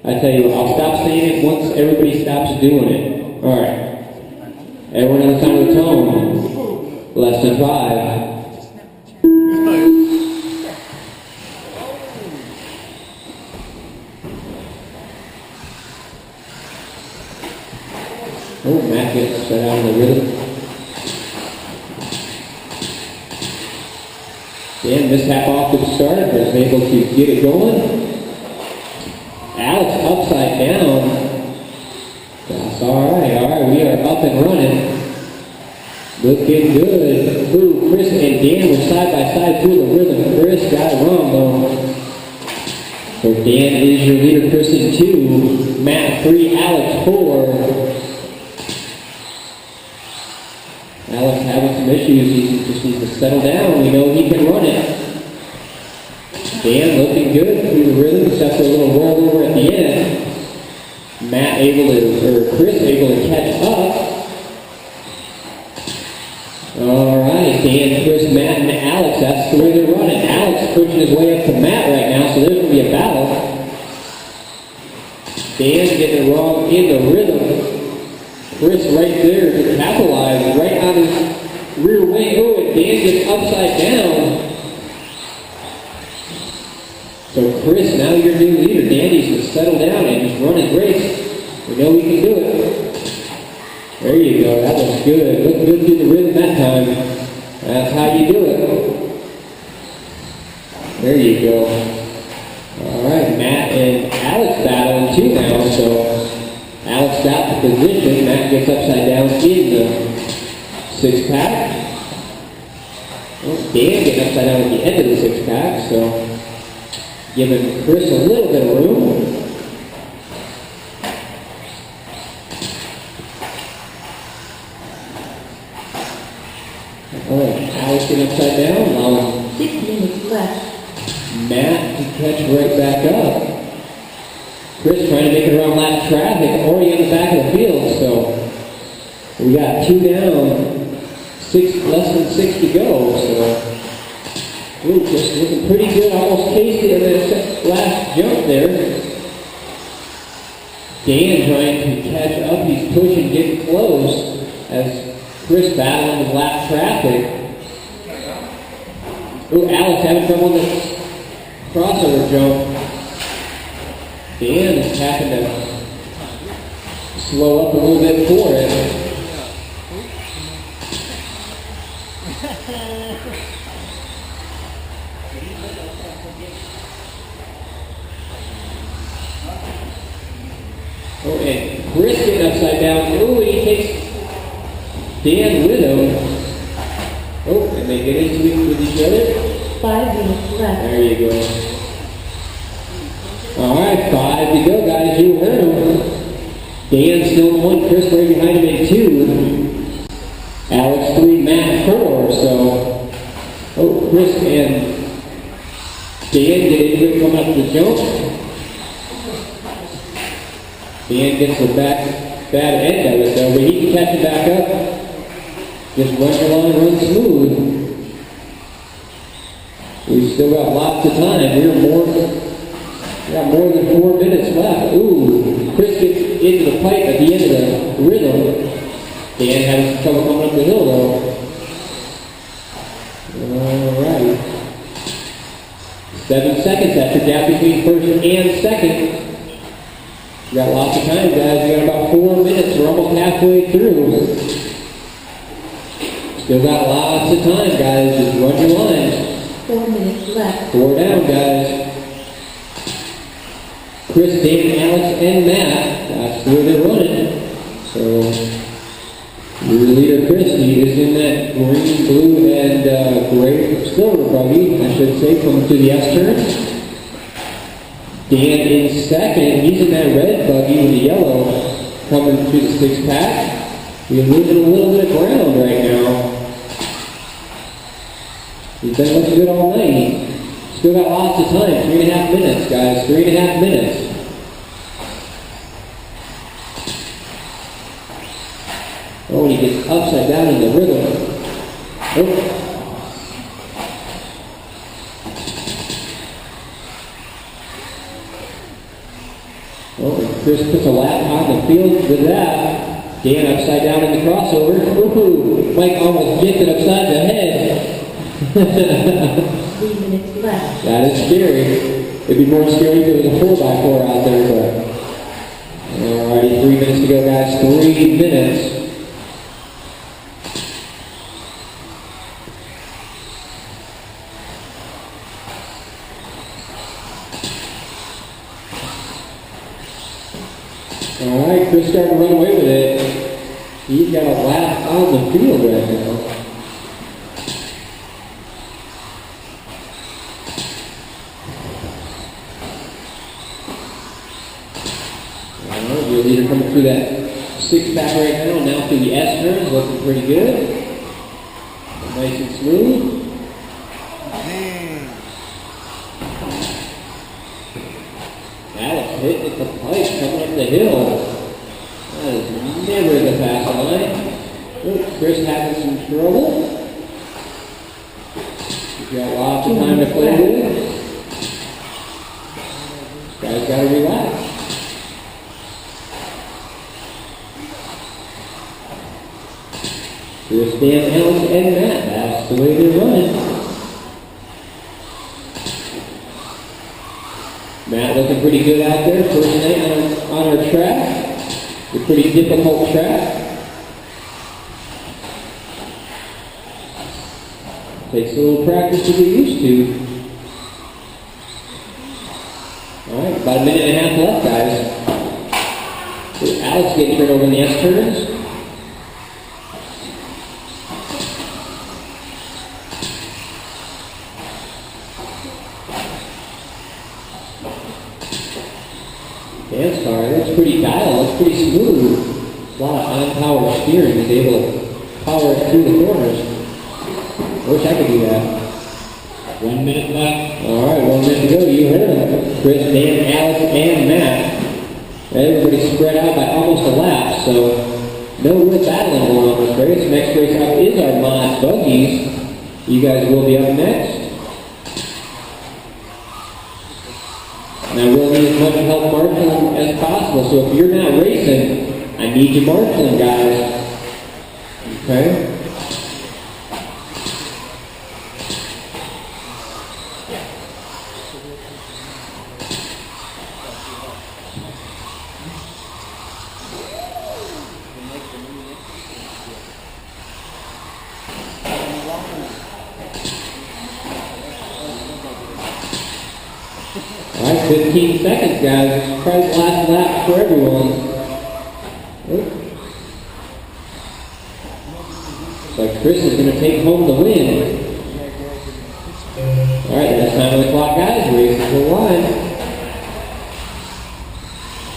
I tell you what, I'll stop saying it once everybody stops doing it. Alright. Everyone on the side of the tone. Less than 5. Oh, Matt gets set out of the rhythm. Dan mishap off to the start, but is able to get it going. Alex upside down. That's alright, we are up and running. Looking good. Ooh, Chris and Dan were side by side through the rhythm. Chris got it wrong though. So Dan is your leader, Chris in 2, Matt 3, Alex 4. Alex having some issues, he just needs to settle down. We know he can run it. Dan looking good through the rhythm, except for a little rollover at the end. Chris able to catch up. Alright, Dan, Chris, Matt, and Alex, that's the way they're running. Alex pushing his way up to Matt right now, so there's going to be a battle. Dan getting it wrong in the rhythm. Chris right there to capitalize right on his rear wing. Oh, and Dan gets upside down. So Chris, now your new leader. Dan needs to settle down and just run his race. We know he can do it. There you go. That was good. Looked good through the rhythm that time. That's how you do it. There you go. All right, Matt and Alex battling too now. So Alex got the position. Matt gets upside down in the 6-pack. Well, Dan getting upside down at the end of the 6-pack. So giving Chris a little bit of room. All right, Alex getting upside down, allowing 6 minutes left. Matt to catch right back up. Chris trying to make it around lap traffic, already in the back of the field, so we got 2 down, less than 6 to go, so just looking pretty good, almost tasty in that last jump there. Dan trying to catch up, he's pushing, getting close, as Chris battling his lap traffic. Oh, Alex having trouble on the crossover jump. Dan is having to slow up a little bit for it. Oh, and Chris getting upside down. Oh, and he takes Dan with him. Oh, and they get into it with each other. 5 minutes left. There you go. All right, 5 to go, guys. You heard him. Dan still in 1, Chris right behind him in 2. Alex 3, Matt 4. So, Chris and Dan get into it coming up the jump. Dan gets the bad end of it though, but he can catch it back up. Just run your line, run smooth. We've still got lots of time. We got more than 4 minutes left. Ooh, Chris gets into the pipe at the end of the rhythm. Dan has trouble coming up the hill though. Alright. 7 seconds after gap between first and second. We got lots of time, guys. We got about 4 minutes. We're almost halfway through. Still got lots of time, guys. Just run your lines. 4 minutes left. 4 down, guys. Chris, Dan, Alex, and Matt. That's where they're running. So, your leader, Chris, he is in that green, blue, and gray silver buggy, I should say, coming to the S-turn. Dan in second, he's in that red buggy with the yellow coming to the 6-pack. He's losing a little bit of ground right now. He's been looking good all night. Still got lots of time. 3.5 minutes, guys. 3.5 minutes. Oh, he gets upside down in the rhythm. Oh. Oh, and Chris puts a lap on the field with that. Dan upside down in the crossover. Woohoo! Mike almost gets it upside the head. 3 minutes left. That is scary. It'd be more scary if it was a 4x4 out there, but. Alrighty, 3 minutes to go, guys. 3 minutes. Alright, Chris starting to run away with it. He's got a lap on the field right now. Alright, your leader coming through that six-pack right now. Now through the S-turns, looking pretty good. Nice and smooth. Alex hitting at the pipe coming up the hill. That is never the fast line. Oh, Chris having some trouble. He's got lots of time to play with. This guy's got to relax. Chris, Dan, Alex, and Matt. That's the way they're running. Matt looking pretty good out there. First night on our track. A pretty difficult track. Takes a little practice to get used to. Alright, about a minute and a half left, guys. Alex getting turned over in the S-turns. Dan's car, that's pretty dialed, that's pretty smooth. A lot of on-power steering, he's able to power it through the corners. I wish I could do that. 1 minute left. Alright, 1 minute to go. You heard them. Chris, Dan, Alex, and Matt. Everybody spread out by almost a lap, so no real battling going on this race. Next race up is our mod Buggies. You guys will be up next. And I will need as much help marshalling as possible. So if you're not racing, I need you marshalling, guys. Okay? Alright, 15 seconds, guys. Probably the last lap for everyone. So Chris is going to take home the win. Alright, that's time on the clock, guys. Race is the line.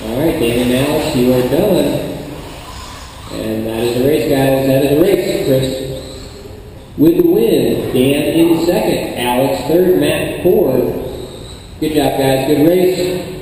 Alright, Dan and Alex, you are done. And that is the race, guys. That is the race. Chris with the win. Dan in second. Alex third. Matt fourth. Good job, guys. Good race.